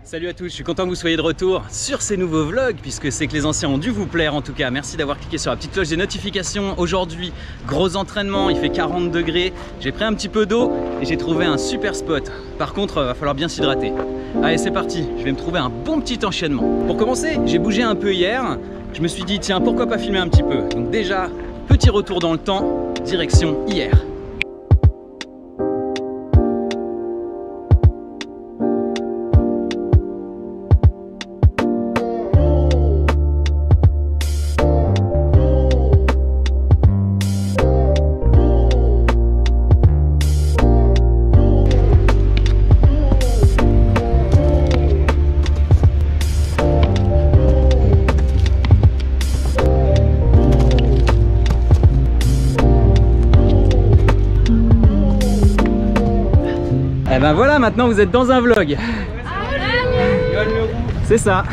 Salut à tous, je suis content que vous soyez de retour sur ces nouveaux vlogs puisque c'est que les anciens ont dû vous plaire en tout cas. Merci d'avoir cliqué sur la petite cloche des notifications. Aujourd'hui, gros entraînement, il fait 40 degrés. J'ai pris un petit peu d'eau et j'ai trouvé un super spot. Par contre, va falloir bien s'hydrater. Allez, c'est parti, je vais me trouver un bon petit enchaînement. Pour commencer, j'ai bougé un peu hier. Je me suis dit, tiens, pourquoi pas filmer un petit peu. Donc déjà, petit retour dans le temps, direction hier. Et ben voilà, maintenant vous êtes dans un vlog. C'est ça.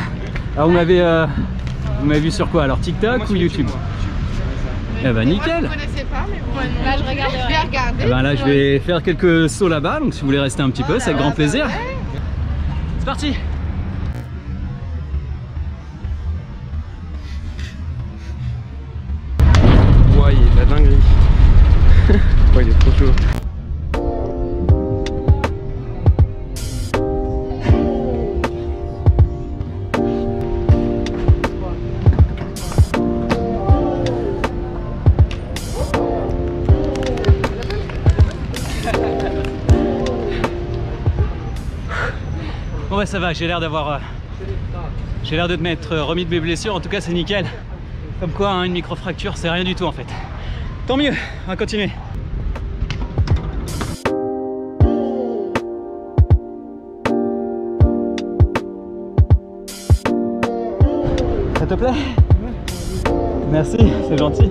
Alors vous m'avez vu sur quoi alors, TikTok ou YouTube? Eh ben nickel. Moi, je connaissais pas, mais bon, là je regarde. Je vais regarder. Eh ben là je vais faire quelques sauts là-bas, donc si vous voulez rester un petit peu, c'est avec grand plaisir. C'est parti. Ouais, il est de la dinguerie. Ouais, il est trop chaud. Bon ouais, ça va, j'ai l'air de m'être remis de mes blessures, en tout cas c'est nickel. Comme quoi, hein, une micro-fracture, c'est rien du tout en fait. Tant mieux, on va continuer. Ça te plaît? Merci, c'est gentil.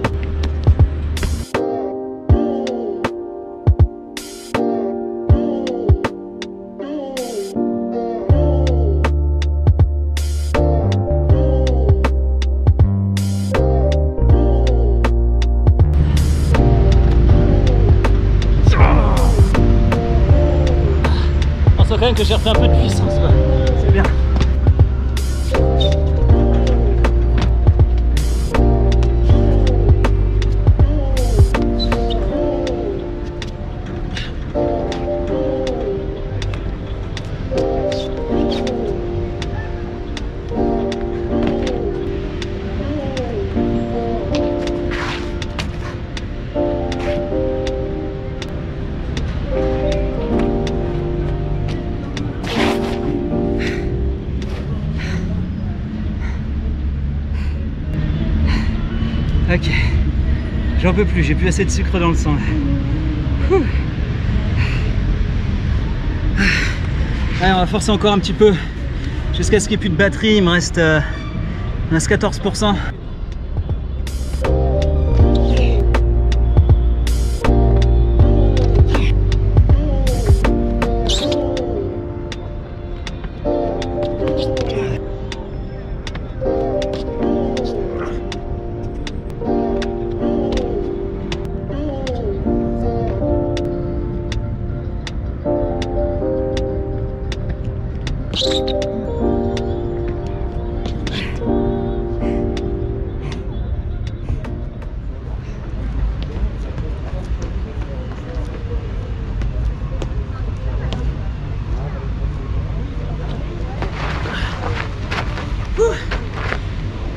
Quand même que j'ai refait un peu de puissance, c'est bien. Ok, j'en peux plus, j'ai plus assez de sucre dans le sang. Allez, on va forcer encore un petit peu jusqu'à ce qu'il n'y ait plus de batterie. Il me reste 14%.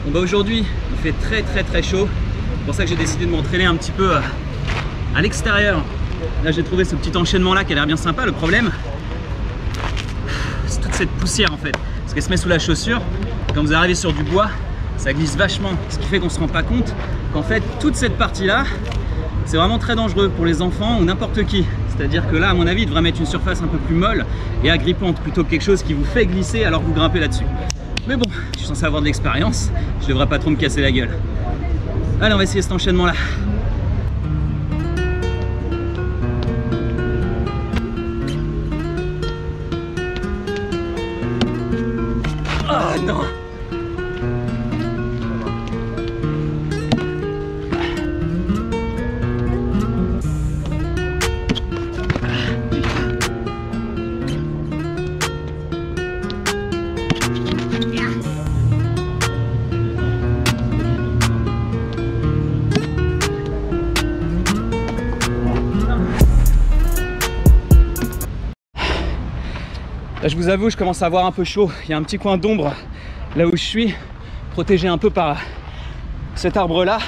Bon bah aujourd'hui il fait très chaud, c'est pour ça que j'ai décidé de m'entraîner un petit peu à l'extérieur. Là j'ai trouvé ce petit enchaînement là qui a l'air bien sympa. Le problème c'est toute cette poussière en fait, parce qu'elle se met sous la chaussure. Quand vous arrivez sur du bois, ça glisse vachement, ce qui fait qu'on se rend pas compte qu'en fait toute cette partie là c'est vraiment très dangereux pour les enfants ou n'importe qui. C'est-à-dire que là à mon avis il devrait mettre une surface un peu plus molle et agrippante plutôt que quelque chose qui vous fait glisser alors que vous grimpez là-dessus. Mais bon, je suis censé avoir de l'expérience, je devrais pas trop me casser la gueule. Allez, on va essayer cet enchaînement là. Oh non! je vous avoue, je commence à avoir un peu chaud. Il y a un petit coin d'ombre là où je suis, protégé un peu par cet arbre là,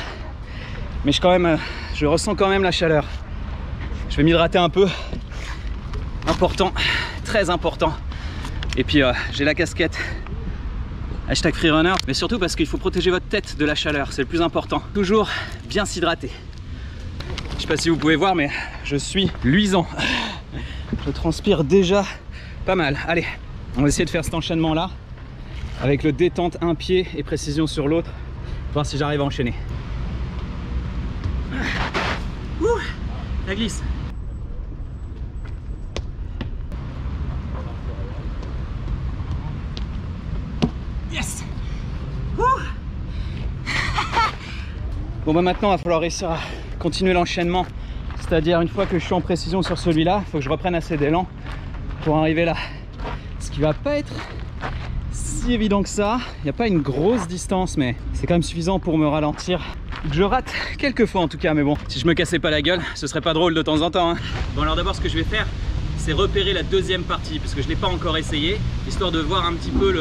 mais je ressens quand même la chaleur. Je vais m'hydrater un peu, important, très important. Et puis j'ai la casquette hashtag freerunner, mais surtout parce qu'il faut protéger votre tête de la chaleur, c'est le plus important. Toujours bien s'hydrater. Je sais pas si vous pouvez voir, mais je suis luisant. Je transpire déjà pas mal. Allez, on va essayer de faire cet enchaînement là avec le détente un pied et précision sur l'autre, voir si j'arrive à enchaîner. Ouh, la glisse. Yes. Ouh. Bon bah maintenant il va falloir réussir à continuer l'enchaînement, c'est-à-dire une fois que je suis en précision sur celui-là, il faut que je reprenne assez d'élan pour arriver là, ce qui va pas être si évident que ça. Il n'y a pas une grosse distance, mais c'est quand même suffisant pour me ralentir. Je rate quelques fois en tout cas, mais bon, si je me cassais pas la gueule, ce serait pas drôle de temps en temps, hein. Bon alors d'abord ce que je vais faire, c'est repérer la deuxième partie, parce que je l'ai pas encore essayé, histoire de voir un petit peu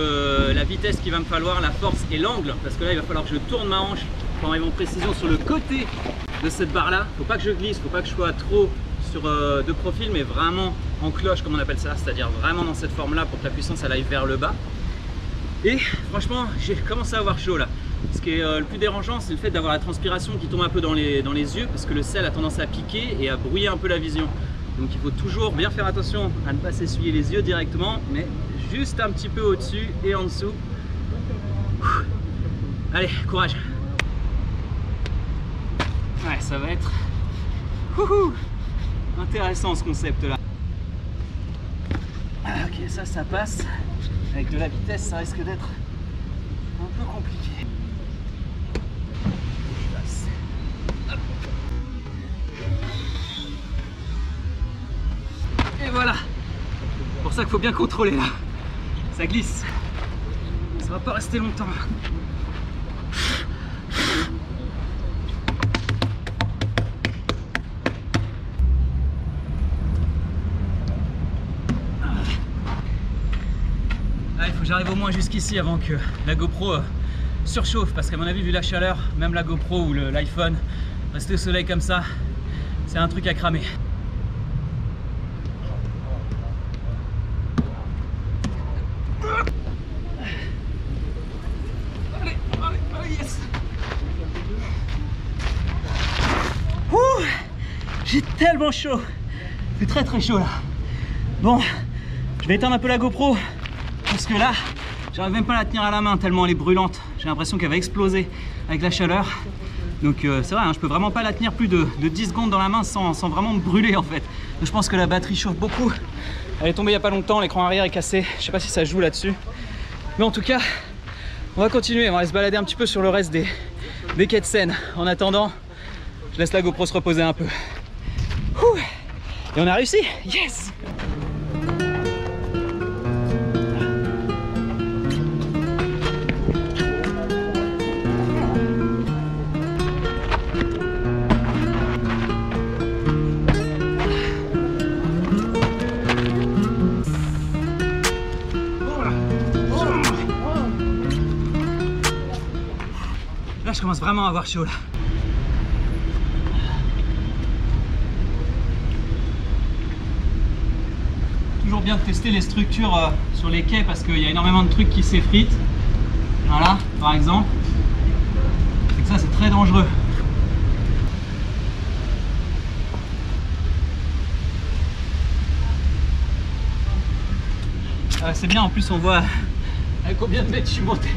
la vitesse qu'il va me falloir, la force et l'angle, parce que là il va falloir que je tourne ma hanche pour arriver en précision sur le côté de cette barre là. Faut pas que je glisse, faut pas que je sois trop sur de profil, mais vraiment en cloche comme on appelle ça, c'est-à-dire vraiment dans cette forme là pour que la puissance elle aille vers le bas. Et franchement j'ai commencé à avoir chaud là. Ce qui est le plus dérangeant, c'est le fait d'avoir la transpiration qui tombe un peu dans les yeux, parce que le sel a tendance à piquer et à brouiller un peu la vision. Donc il faut toujours bien faire attention à ne pas s'essuyer les yeux directement, mais juste un petit peu au-dessus et en dessous. Allez, courage. Ouais, ça va être intéressant ce concept là. Ok, ça passe. Avec de la vitesse, ça risque d'être un peu compliqué. Et voilà. C'est pour ça qu'il faut bien contrôler là. Ça glisse. Ça va pas rester longtemps. Il faut que j'arrive au moins jusqu'ici avant que la GoPro surchauffe, parce qu'à mon avis, vu la chaleur, même la GoPro ou l'iPhone, rester au soleil comme ça, c'est un truc à cramer. Allez, yes. Ouh, j'ai tellement chaud, c'est très chaud là. Bon, je vais éteindre un peu la GoPro, parce que là, j'arrive même pas à la tenir à la main tellement elle est brûlante. J'ai l'impression qu'elle va exploser avec la chaleur. Donc c'est vrai, hein, je peux vraiment pas la tenir plus de 10 secondes dans la main sans vraiment me brûler en fait. Donc, je pense que la batterie chauffe beaucoup. Elle est tombée il y a pas longtemps, l'écran arrière est cassé. Je sais pas si ça joue là-dessus. Mais en tout cas, on va continuer. On va aller se balader un petit peu sur le reste des quais de Seine. En attendant, je laisse la GoPro se reposer un peu. Ouh. Et on a réussi. Yes! Là, je commence vraiment à avoir chaud là. Toujours bien de tester les structures sur les quais parce qu'il y a énormément de trucs qui s'effritent. Voilà, par exemple. Et que ça, c'est très dangereux. C'est bien, en plus on voit à combien de mètres je suis monté.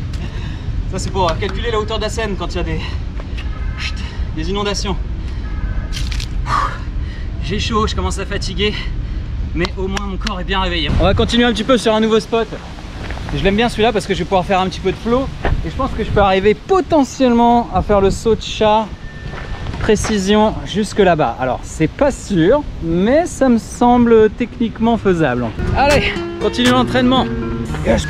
Ça c'est pour calculer la hauteur de la Seine quand il y a des inondations. J'ai chaud, je commence à fatiguer, mais au moins mon corps est bien réveillé. On va continuer un petit peu sur un nouveau spot. Je l'aime bien celui-là parce que je vais pouvoir faire un petit peu de flow. Et je pense que je peux arriver potentiellement à faire le saut de chat précision jusque là-bas. Alors c'est pas sûr, mais ça me semble techniquement faisable. Allez, continuons l'entraînement. Yes.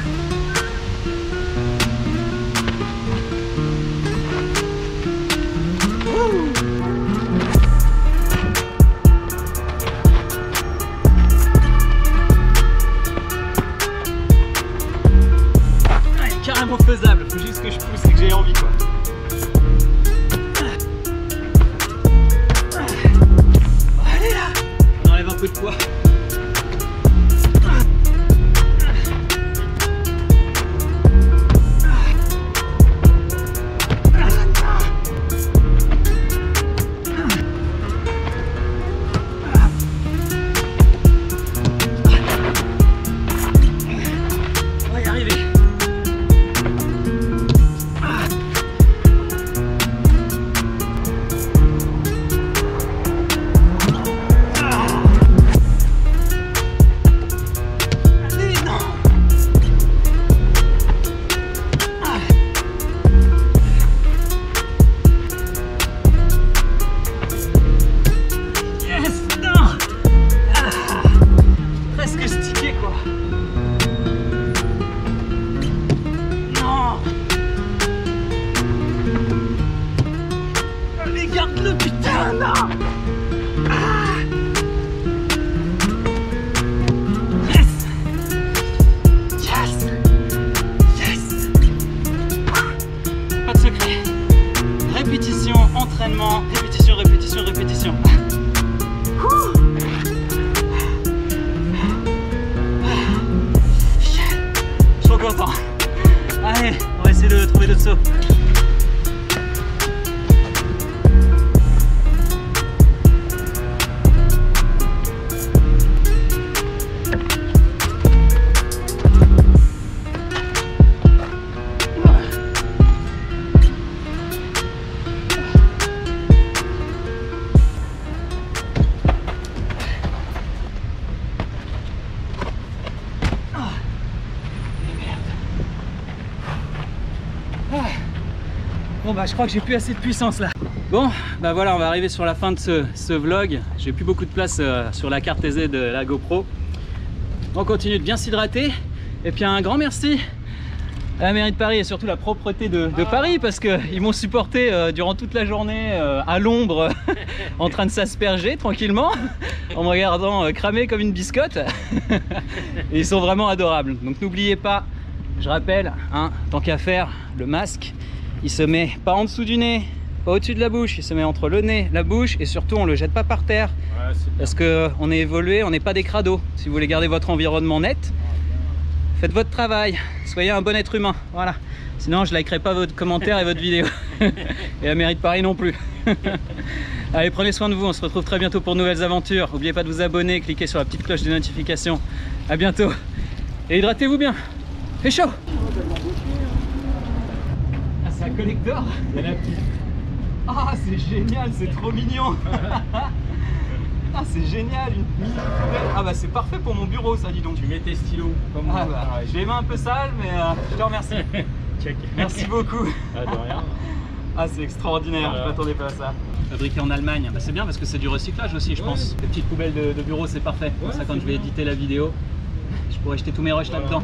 carrément faisable, faut juste que je pousse et que j'ai envie quoi. Allez là, on enlève un peu de poids. Regarde-le, putain, non! Ah! Yes! Yes! Yes! Pas de secret. Répétition, entraînement, répétition, répétition, répétition. Je suis trop content. Allez, on va essayer de trouver d'autres sauts. Bon bah je crois que j'ai plus assez de puissance là. Bon bah voilà, on va arriver sur la fin de ce vlog. J'ai plus beaucoup de place sur la carte SD de la GoPro. On continue de bien s'hydrater. Et puis un grand merci à la mairie de Paris et surtout la propreté de Paris, parce qu'ils m'ont supporté durant toute la journée à l'ombre en train de s'asperger tranquillement en me regardant cramer comme une biscotte. Et ils sont vraiment adorables. Donc n'oubliez pas, je rappelle, hein, tant qu'à faire, le masque, il se met pas en dessous du nez, pas au-dessus de la bouche, il se met entre le nez, la bouche, et surtout on le jette pas par terre, ouais, parce qu'on est évolué, on n'est pas des crados. Si vous voulez garder votre environnement net, faites votre travail, soyez un bon être humain, voilà. Sinon je likerai pas votre commentaire et votre vidéo. Et la mairie de Paris non plus. Allez, prenez soin de vous, on se retrouve très bientôt pour de nouvelles aventures. N'oubliez pas de vous abonner, cliquez sur la petite cloche de notification. À bientôt et hydratez-vous bien, fait chaud. Ah, c'est un collector. Ah, c'est génial, c'est trop mignon. Ah, c'est génial, une mini poubelle. Ah bah c'est parfait pour mon bureau ça, dis donc. Tu mets tes stylos comme moi. Bah, j'ai les mains un peu sales, mais je te remercie. Check. Merci beaucoup. Ah, de rien. Ah, c'est extraordinaire, je m'attendais pas à ça. Fabriqué en Allemagne, bah, c'est bien parce que c'est du recyclage aussi, je pense. Les petites poubelles de bureau, c'est parfait. Comme ça, quand je vais éditer la vidéo, je pourrais jeter tous mes rushs là-dedans.